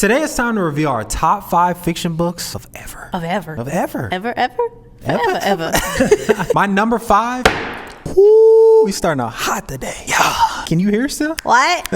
Today it's time to reveal our top 5 fiction books of ever. Of ever. Of ever. Ever, ever? Ever. My number 5. Woo, we starting out hot today. Yeah. Can you hear still? What?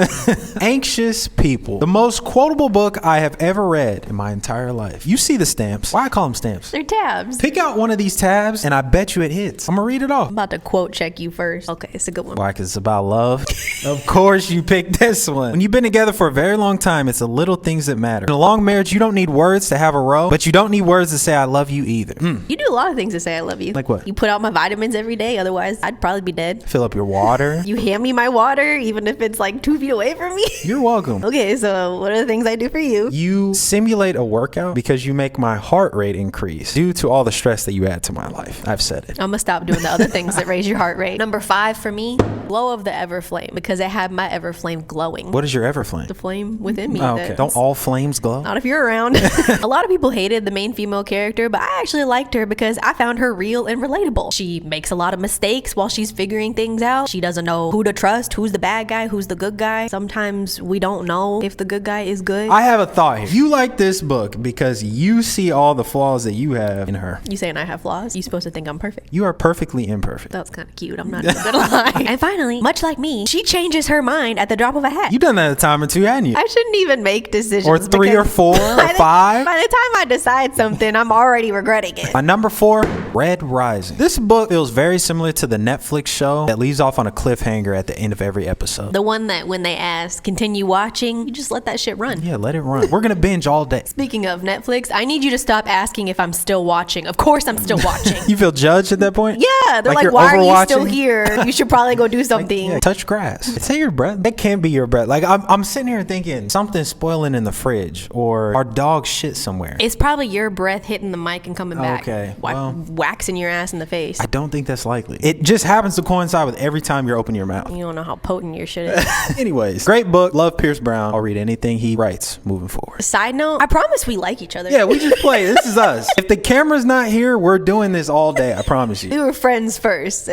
Anxious People. The most quotable book I have ever read in my entire life. You see the stamps. Why I call them stamps? They're tabs. Pick out one of these tabs and I bet you it hits. I'm gonna read it off. I'm about to quote check you first. Okay, it's a good one. Why? Because it's about love. Of course you picked this one. When you've been together for a very long time, it's the little things that matter. In a long marriage, you don't need words to have a row, but you don't need words to say I love you either. You do a lot of things to say I love you. Like what? You put out my vitamins every day, otherwise I'd probably be dead. Fill up your water. You hand me my water, even if it's like 2 feet away from me. You're welcome. Okay, so what are the things I do for you? You simulate a workout because you make my heart rate increase due to all the stress that you add to my life. I've said it. I'm gonna stop doing the other things that raise your heart rate. Number 5 for me, glow of the Everflame, because I have my Everflame glowing. What is your Everflame? The flame within me. Oh, okay. Don't all flames glow? Not if you're around. A lot of people hated the main female character, but I actually liked her because I found her real and relatable. She makes a lot of mistakes while she's figuring things out. She doesn't know who to trust, who's the bad guy, who's the good guy. Sometimes we don't know if the good guy is good. I have a thought here. You like this book because you see all the flaws that you have in her. You saying I have flaws? You supposed to think I'm perfect. You are perfectly imperfect. That's kind of cute. I'm not even gonna lie. And finally, much like me, she changes her mind at the drop of a hat. You done that a time or two, hadn't you? I shouldn't even make decisions. Or 3 or 4 or 5. By the time I decide something, I'm already regretting it. My number 4, Red Rising. This book feels very similar to the Netflix show that leaves off on a cliffhanger at the end of every episode. The one that when they ask, continue watching, you just let that shit run. Yeah, let it run. We're gonna binge all day. Speaking of Netflix, I need you to stop asking if I'm still watching. Of course I'm still watching. You feel judged at that point? Yeah, they're like, why are you still here? You should probably go do something. Yeah, touch grass. Say your breath. That can't be your breath. Like I'm sitting here thinking something's spoiling in the fridge or our dog shit somewhere. It's probably your breath hitting the mic and coming back. Okay. Waxing your ass in the face. I don't think that's likely. It just happens to coincide with every time you open your mouth. You don't know how potent your shit is. Anyways, great book. Love Pierce Brown. I'll read anything he writes moving forward. Side note, I promise we like each other. Yeah, we just play. This is us. If the camera's not here, we're doing this all day. I promise you. We were friends first.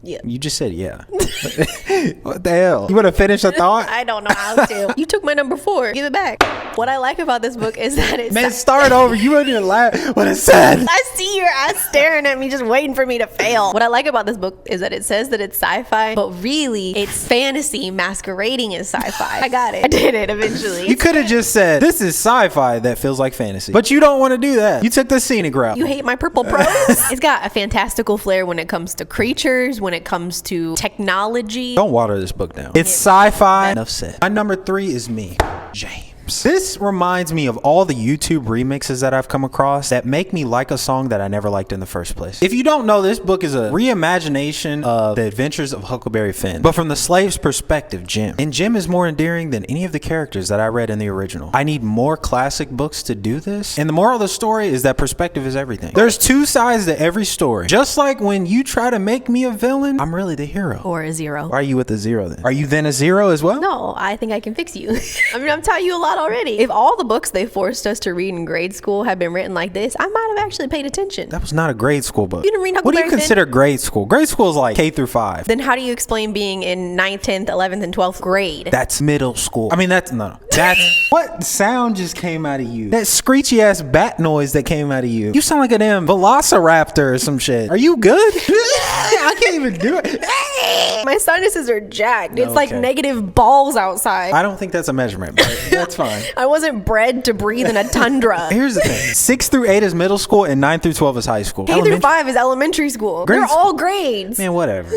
Yeah. You just said yeah. What the hell? You want to finish a thought? I don't know how to. You took my number 4. Give it back. What I like about this book is that it's... Man, start over. You wouldn't even laugh what it said. I see your ass staring at me just waiting for me to fail. What I like about this book is that it says that it's sci-fi, but really it's fantasy masquerading as sci-fi. I got it. I did it eventually. You could have just said, this is sci-fi that feels like fantasy. But you don't want to do that. You took the scenic route. You hate my purple prose? It's got a fantastical flair when it comes to creatures, when it comes to technology. Don't water this book down. It's sci-fi. Enough said. My number 3 is me, James. This reminds me of all the YouTube remixes that I've come across that make me like a song that I never liked in the first place. If you don't know, this book is a reimagination of the adventures of Huckleberry Finn, but from the slave's perspective, Jim. And Jim is more endearing than any of the characters that I read in the original. I need more classic books to do this. And the moral of the story is that perspective is everything. There's 2 sides to every story. Just like when you try to make me a villain, I'm really the hero. Or a 0. Why are you with the 0 then? Are you then a 0 as well? No, I think I can fix you. I mean, I'm telling you a lot already. If all the books they forced us to read in grade school had been written like this, I might have actually paid attention. That was not a grade school book. You didn't read What do Huckleberry you consider grade school? Grade school is like K through 5. Then how do you explain being in 9th, 10th, 11th, and 12th grade? That's middle school. I mean, that's what sound just came out of you? That screechy ass bat noise that came out of you. You sound like a damn velociraptor or some shit. Are you good? I can't even do it. My sinuses are jacked. It's like negative balls outside. I don't think that's a measurement, but that's fine. I wasn't bred to breathe in a tundra. Here's the thing. 6 through 8 is middle school and 9 through 12 is high school. K through 5 is elementary school. They're all grades. Man, whatever.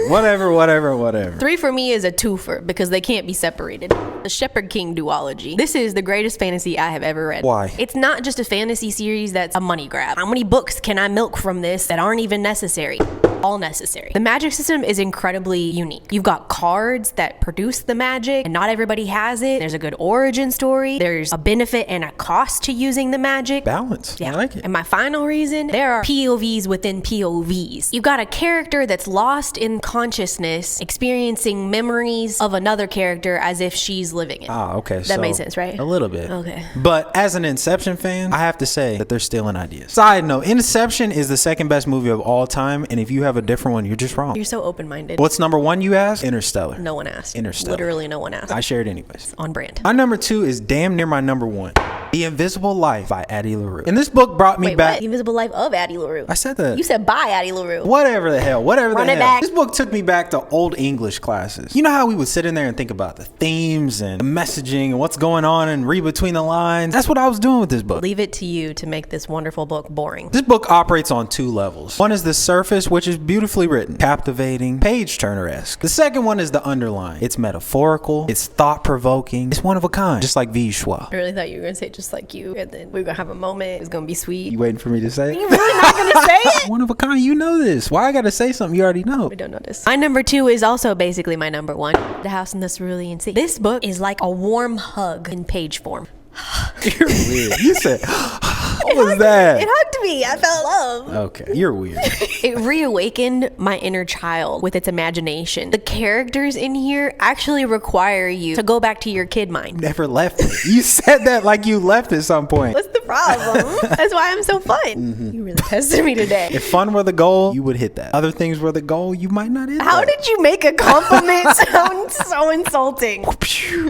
3 for me is a twofer because they can't be separated. The Shepherd King duology. This is the greatest fantasy I have ever read. Why? It's not just a fantasy series that's a money grab. How many books can I milk from this that aren't even necessary? All necessary. The magic system is incredibly unique. You've got cards that produce the magic and not everybody has it. There's a good origin story. There's a benefit and a cost to using the magic. Balance. Yeah. I like it. And my final reason, there are POVs within POVs. You've got a character that's lost in consciousness, experiencing memories of another character as if she's living it. Ah, okay. That made sense, right? A little bit. Okay. But as an Inception fan, I have to say that they're stealing ideas. Side note, Inception is the second best movie of all time, and if you have a different one, you're just wrong. You're so open-minded. What's number one, you ask? Interstellar. No one asked. Interstellar. Literally no one asked. I shared anyways. On brand. My number two is damn near my number one. The Invisible Life by Addie LaRue. And this book brought me Wait, back. what? The Invisible Life of Addie LaRue. I said that. You said by Addie LaRue. Whatever the hell. Whatever Run the it hell. back. This book took me back to old English classes. You know how we would sit in there and think about the themes and the messaging and what's going on and read between the lines? That's what I was doing with this book. Leave it to you to make this wonderful book boring. This book operates on two levels. One is the surface, which is beautifully written, captivating, page-turner-esque. The second one is the underline. It's metaphorical, it's thought-provoking, it's one of a kind, just like V. Schwab. I really thought you were going to say just like you, and then we are going to have a moment. It's going to be sweet. You waiting for me to say it? You really not going to say it? One of a kind, you know this. Why I gotta say something you already know? We don't know this. My number two is also basically my number one. The House in the Cerulean Sea. This book is like a warm hug in page form. You're weird. You said, what was that? It hugged me. I felt love. Okay, you're weird. It reawakened my inner child with its imagination. The characters in here actually require you to go back to your kid mind. Never left it. You said that like you left at some point. What's the problem? That's why I'm so fun. Mm-hmm. You really tested me today. If fun were the goal, you would hit that. Other things were the goal, you might not hit How that. did you make a compliment sound so insulting?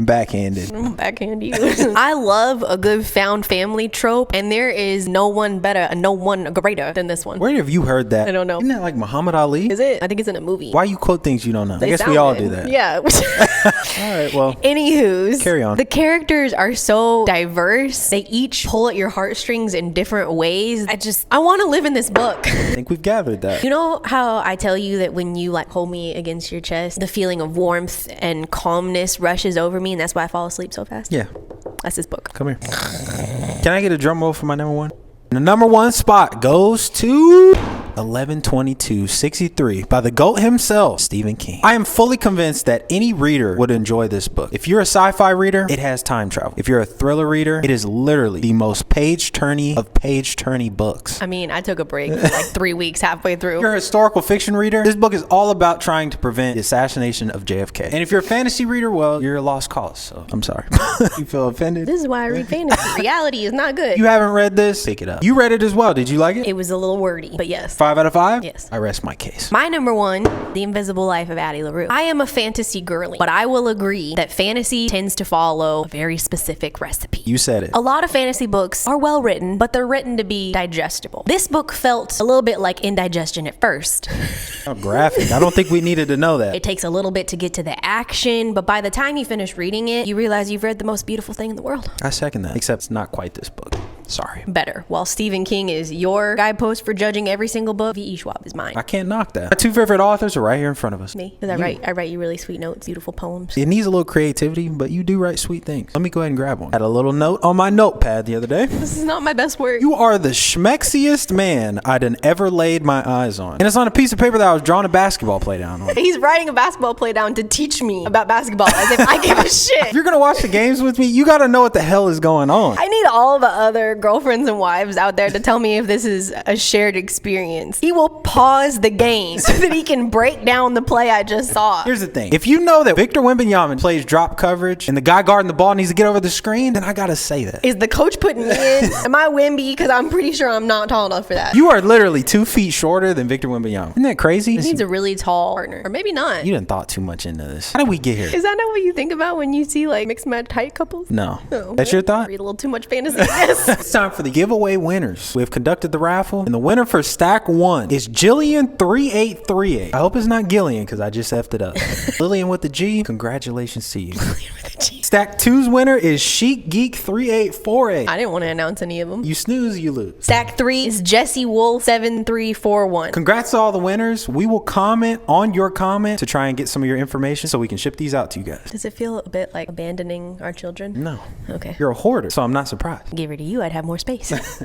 Backhanded. Backhand you. I love a good found family trope, and there is no one better, no one greater than this one. Where have you heard that? I don't know. Isn't that like Muhammad Ali? Is it? I think it's in a movie. Why you quote things you don't know? They I guess we sound all good. do that. Yeah. All right, well. Anywho's, Carry on. The characters are so diverse. They each pull at your heartstrings in different ways. I want to live in this book. I think we've gathered that. You know how I tell you that when you like hold me against your chest, the feeling of warmth and calmness rushes over me, and that's why I fall asleep so fast? Yeah. That's this book. Come here. Can I get a drum roll for my number one? The number one spot goes to 11/22/63 by the GOAT himself, Stephen King. I am fully convinced that any reader would enjoy this book. If you're a sci-fi reader, it has time travel. If you're a thriller reader, it is literally the most page-turny of page-turny books. I mean, I took a break for like 3 weeks halfway through. If you're a historical fiction reader, this book is all about trying to prevent the assassination of JFK. And if you're a fantasy reader, well, you're a lost cause, so I'm sorry. You feel offended? This is why I read fantasy. Reality is not good. You haven't read this? Pick it up. You read it as well. Did you like it? It was a little wordy, but yes. 5 out of 5? Yes. I rest my case. My number one, The Invisible Life of Addie LaRue. I am a fantasy girly, but I will agree that fantasy tends to follow a very specific recipe. You said it. A lot of fantasy books are well written, but they're written to be digestible. This book felt a little bit like indigestion at first. How graphic. I don't think we needed to know that. It takes a little bit to get to the action, but by the time you finish reading it, you realize you've read the most beautiful thing in the world. I second that. Except it's not quite this book. Sorry. Better. While Stephen King is your guidepost for judging every single book, V.E. Schwab is mine. I can't knock that. My two favorite authors are right here in front of us. Me. Because I write you really sweet notes, beautiful poems. It needs a little creativity, but you do write sweet things. Let me go ahead and grab one. Had a little note on my notepad the other day. This is not my best work. You are the schmexiest man I'd ever laid my eyes on. And it's on a piece of paper that I was drawing a basketball play down on. He's writing a basketball play down to teach me about basketball as if I give a shit. If you're gonna watch the games with me, you gotta know what the hell is going on. I need all the other girlfriends and wives out there to tell me if this is a shared experience. He will pause the game so that he can break down the play I just saw. Here's the thing. If you know that Victor Wembanyama plays drop coverage and the guy guarding the ball needs to get over the screen, then I gotta say that. Is the coach putting me in? Am I Wemby? Because I'm pretty sure I'm not tall enough for that. You are literally 2 feet shorter than Victor Wembanyama. Isn't that crazy? He needs a really tall partner. Or maybe not. You didn't thought too much into this. How did we get here? Is that not what you think about when you see like mixed match tight couples? No. Oh, That's your thought? Read a little too much fantasy, I guess. It's time for the giveaway winners. We have conducted the raffle, and the winner for stack 1 is Jillian3838. I hope it's not Gillian, because I just effed it up. Lillian with the G, congratulations to you. Stack 2's winner is Chic Geek 3848. I didn't want to announce any of them. You snooze, you lose. Stack 3 is Jesse Wool 7341. Congrats to all the winners. We will comment on your comment to try and get some of your information so we can ship these out to you guys. Does it feel a bit like abandoning our children? No. Okay. You're a hoarder, so I'm not surprised. Give her to you, I'd have more space.